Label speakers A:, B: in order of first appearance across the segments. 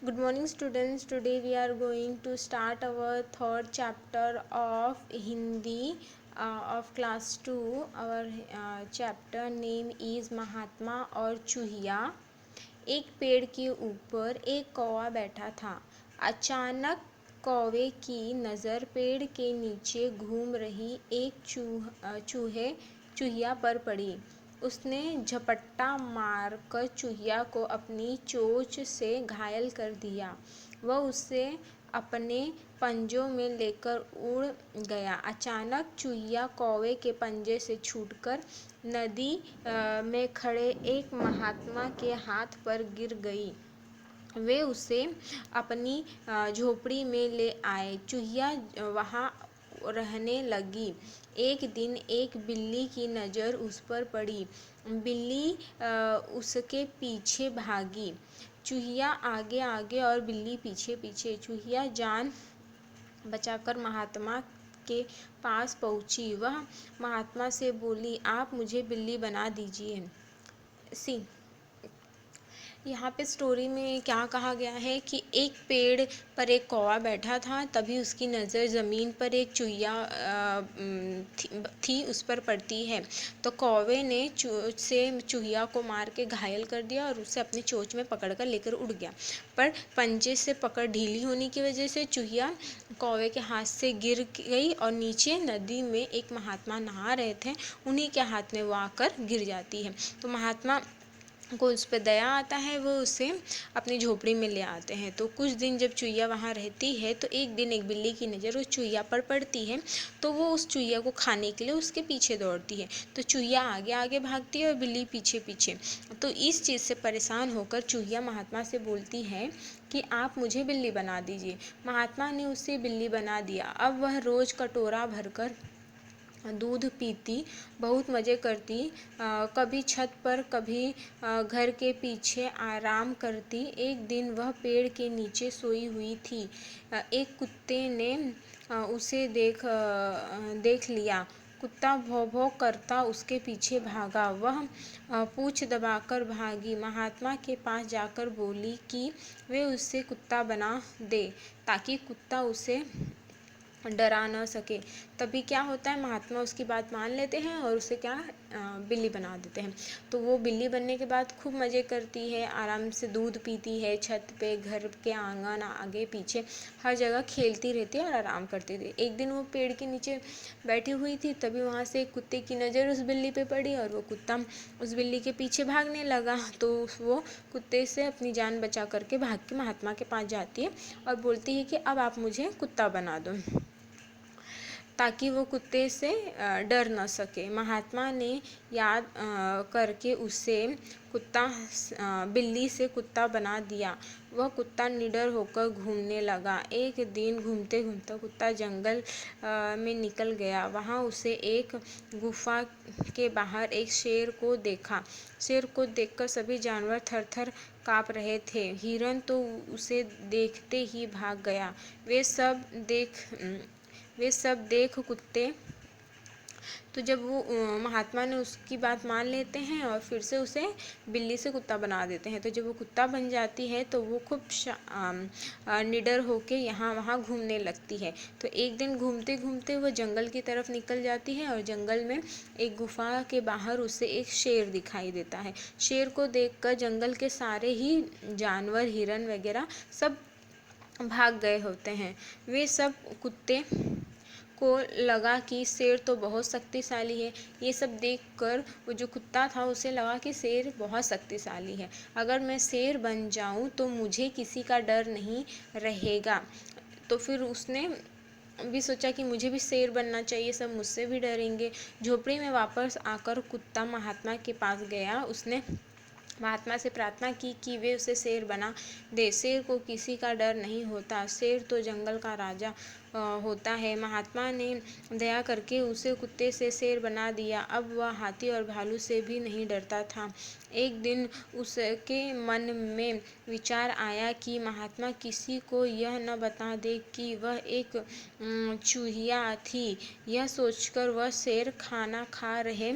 A: Good morning, students. Today we are going to start our third chapter of Hindi of class 2. Our chapter name is महात्मा और चूहिया। एक पेड़ के ऊपर एक कौवा बैठा था। अचानक कौवे की नज़र पेड़ के नीचे घूम रही एक चूहिया पर पड़ी। उसने झपट्टा मारकर चूहिया को अपनी चोंच से घायल कर दिया। वह उसे अपने पंजों में लेकर उड़ गया। अचानक चूहिया कौवे के पंजे से छूटकर नदी में खड़े एक महात्मा के हाथ पर गिर गई। वे उसे अपनी झोपड़ी में ले आए। चूहिया वहाँ रहने लगी। एक दिन एक बिल्ली की नज़र उस पर पड़ी। बिल्ली उसके पीछे भागी। चूहिया आगे आगे और बिल्ली पीछे पीछे। चूहिया जान बचाकर महात्मा के पास पहुँची। वह महात्मा से बोली, आप मुझे बिल्ली बना दीजिए। यहाँ पे स्टोरी में क्या कहा गया है कि एक पेड़ पर एक कौवा बैठा था। तभी उसकी नज़र ज़मीन पर एक चूहिया थी उस पर पड़ती है। तो कौवे ने चोंच से चूहिया को मार के घायल कर दिया और उसे अपनी चोंच में पकड़ कर लेकर उड़ गया। पर पंजे से पकड़ ढीली होने की वजह से चूहिया कौवे के हाथ से गिर गई और नीचे नदी में एक महात्मा नहा रहे थे। उन्हीं के हाथ में वो आकर गिर जाती है। तो महात्मा को उस पर दया आता है। वो उसे अपनी झोपड़ी में ले आते हैं। तो कुछ दिन जब चूहिया वहाँ रहती है तो एक दिन एक बिल्ली की नज़र उस चूहिया पर पड़ती है। तो वो उस चूहिया को खाने के लिए उसके पीछे दौड़ती है। तो चूहिया आगे आगे भागती है और बिल्ली पीछे पीछे। तो इस चीज़ से परेशान होकर चूहिया महात्मा से बोलती है कि आप मुझे बिल्ली बना दीजिए। महात्मा ने उसे बिल्ली बना दिया। अब वह रोज़ कटोरा भरकर दूध पीती, बहुत मज़े करती। कभी छत पर, कभी घर के पीछे आराम करती। एक दिन वह पेड़ के नीचे सोई हुई थी। एक कुत्ते ने उसे देख लिया। कुत्ता भौं भौं करता उसके पीछे भागा। वह पूँछ दबाकर भागी। महात्मा के पास जाकर बोली कि वे उसे कुत्ता बना दे ताकि कुत्ता उसे डरा न सके। तभी क्या होता है, महात्मा उसकी बात मान लेते हैं और उसे बिल्ली बना देते हैं। तो वो बिल्ली बनने के बाद खूब मज़े करती है, आराम से दूध पीती है, छत पे, घर के आंगन, आगे पीछे हर जगह खेलती रहती है और आराम करती थी। एक दिन वो पेड़ के नीचे बैठी हुई थी। तभी वहाँ से एक कुत्ते की नज़र उस बिल्ली पे पड़ी और वो कुत्ता उस बिल्ली के पीछे भागने लगा। तो वो कुत्ते से अपनी जान बचा करके भाग के महात्मा के पास जाती है और बोलती है कि अब आप मुझे कुत्ता बना दो ताकि वो कुत्ते से डर न सके। महात्मा ने याद करके उसे बिल्ली से कुत्ता बना दिया। वह कुत्ता निडर होकर घूमने लगा। एक दिन घूमते घूमते कुत्ता जंगल में निकल गया। वहाँ उसे एक गुफा के बाहर एक शेर को देखा। शेर को देखकर सभी जानवर थर थर काँप रहे थे। हिरन तो उसे देखते ही भाग गया। वे सब देख कुत्ते तो जब वो महात्मा ने उसकी बात मान लेते हैं और फिर से उसे बिल्ली से कुत्ता बना देते हैं। तो जब वो कुत्ता बन जाती है तो वो खूब निडर होके यहाँ वहाँ घूमने लगती है। तो एक दिन घूमते घूमते वो जंगल की तरफ निकल जाती है और जंगल में एक गुफा के बाहर उसे एक शेर दिखाई देता है। शेर को देखकर जंगल के सारे ही जानवर, हिरन वगैरह सब भाग गए होते हैं। वे सब कुत्ते को लगा कि शेर तो बहुत शक्तिशाली है। ये सब देखकर वो जो कुत्ता था उसे लगा कि शेर बहुत शक्तिशाली है। अगर मैं शेर बन जाऊं तो मुझे किसी का डर नहीं रहेगा। तो फिर उसने भी सोचा कि मुझे भी शेर बनना चाहिए, सब मुझसे भी डरेंगे। झोपड़ी में वापस आकर कुत्ता महात्मा के पास गया। उसने महात्मा से प्रार्थना की कि वे उसे शेर बना दे। शेर को किसी का डर नहीं होता, शेर तो जंगल का राजा होता है। महात्मा ने दया करके उसे कुत्ते से शेर बना दिया। अब वह हाथी और भालू से भी नहीं डरता था। एक दिन उसके मन में विचार आया कि महात्मा किसी को यह न बता दे कि वह एक चूहिया थी। यह सोचकर वह शेर खाना खा रहे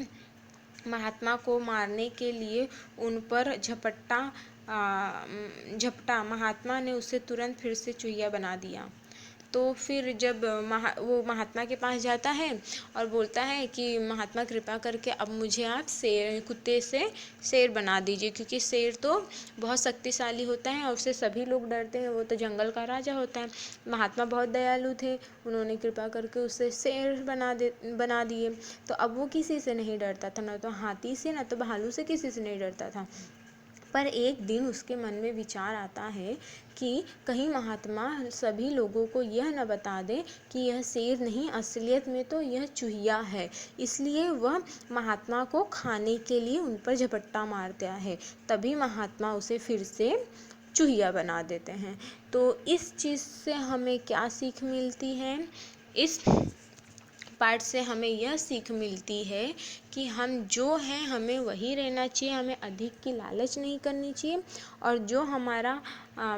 A: महात्मा को मारने के लिए उन पर झपट्टा झपटा महात्मा ने उसे तुरंत फिर से चूहिया बना दिया। तो फिर जब वो महात्मा के पास जाता है और बोलता है कि महात्मा कृपा करके अब मुझे आप कुत्ते से शेर बना दीजिए, क्योंकि शेर तो बहुत शक्तिशाली होता है और उससे सभी लोग डरते हैं, वो तो जंगल का राजा होता है। महात्मा बहुत दयालु थे, उन्होंने कृपा करके उसे शेर बना दिए। तो अब वो किसी से नहीं डरता था, ना तो हाथी से, ना तो भालू से, किसी से नहीं डरता था। पर एक दिन उसके मन में विचार आता है कि कहीं महात्मा सभी लोगों को यह न बता दे कि यह शेर नहीं, असलियत में तो यह चूहिया है। इसलिए वह महात्मा को खाने के लिए उन पर झपट्टा मारता है। तभी महात्मा उसे फिर से चूहिया बना देते हैं। तो इस चीज़ से हमें क्या सीख मिलती है? इस पाठ से हमें यह सीख मिलती है कि हम जो हैं हमें वही रहना चाहिए, हमें अधिक की लालच नहीं करनी चाहिए, और जो हमारा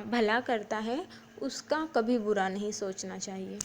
A: भला करता है उसका कभी बुरा नहीं सोचना चाहिए।